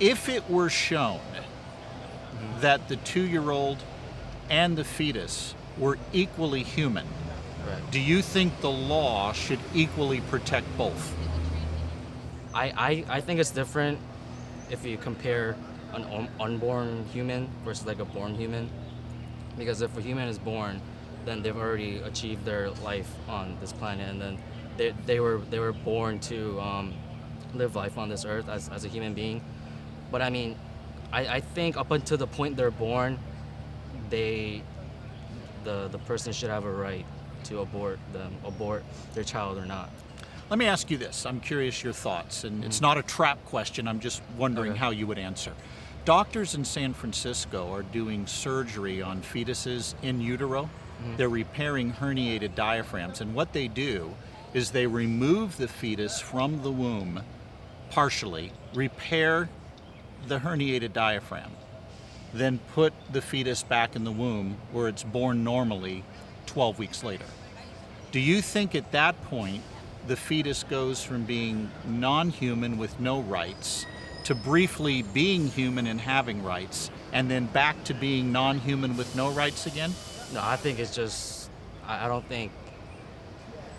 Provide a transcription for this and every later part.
If it were shown that the 2-year-old and the fetus were equally human, Right. do you think the law should equally protect both? I think it's different if you compare an unborn human versus like a born human, because if a human is born, then they've already achieved their life on this planet, and then they were born to live life on this earth as a human being. But I mean, I think up until the point they're born, they the person should have a right to abort their child or not. Let me ask you this. I'm curious your thoughts, and it's not a trap question. I'm just wondering Okay. how you would answer. Doctors in San Francisco are doing surgery on fetuses in utero. They're repairing herniated diaphragms, and what they do is they remove the fetus from the womb partially, repair the herniated diaphragm, then put the fetus back in the womb where it's born normally 12 weeks later. Do you think at that point the fetus goes from being non-human with no rights to briefly being human and having rights, and then back to being non-human with no rights again? No, I think it's just I don't think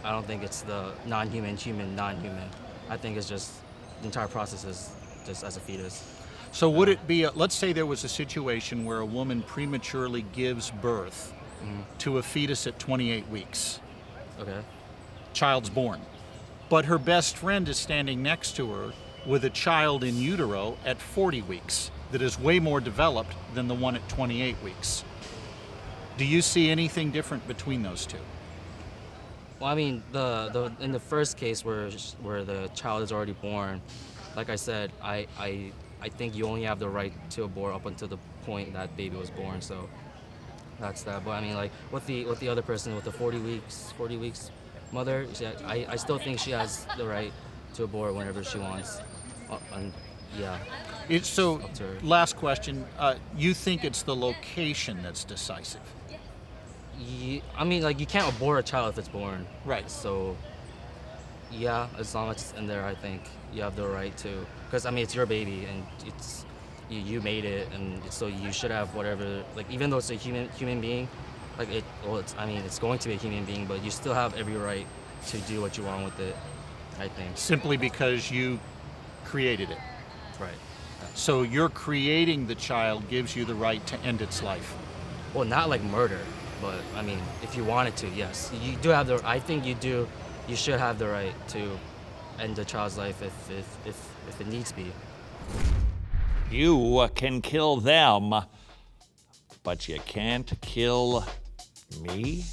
it's the non-human human non-human. I think it's just the entire process is just as a fetus. So would it be, let's say there was a situation where a woman prematurely gives birth to a fetus at 28 weeks. Okay. Child's born. But her best friend is standing next to her with a child in utero at 40 weeks that is way more developed than the one at 28 weeks. Do you see anything different between those two? Well, I mean, the in the first case where the child is already born, like I said, I think you only have the right to abort up until the point that baby was born. So that's that. But I mean, like with the other person with the 40 weeks mother, I still think she has the right to abort whenever she wants. And yeah, So, up to her. last question. You think it's the location that's decisive? I mean, like you can't abort a child if it's born. Right. So yeah, as long as it's in there, I think you have the right to. Because I mean, it's your baby and it's you made it, and so you should have whatever. Like even though it's a human being, like it. Well, it's going to be a human being, but you still have every right to do what you want with it. I think. Simply because you created it. Right. So your creating the child gives you the right to end its life. Well, not like murder, but I mean, if you wanted to, yes, you do have the. I think you do. You should have the right to end the child's life if it needs to be. You can kill them, but you can't kill me?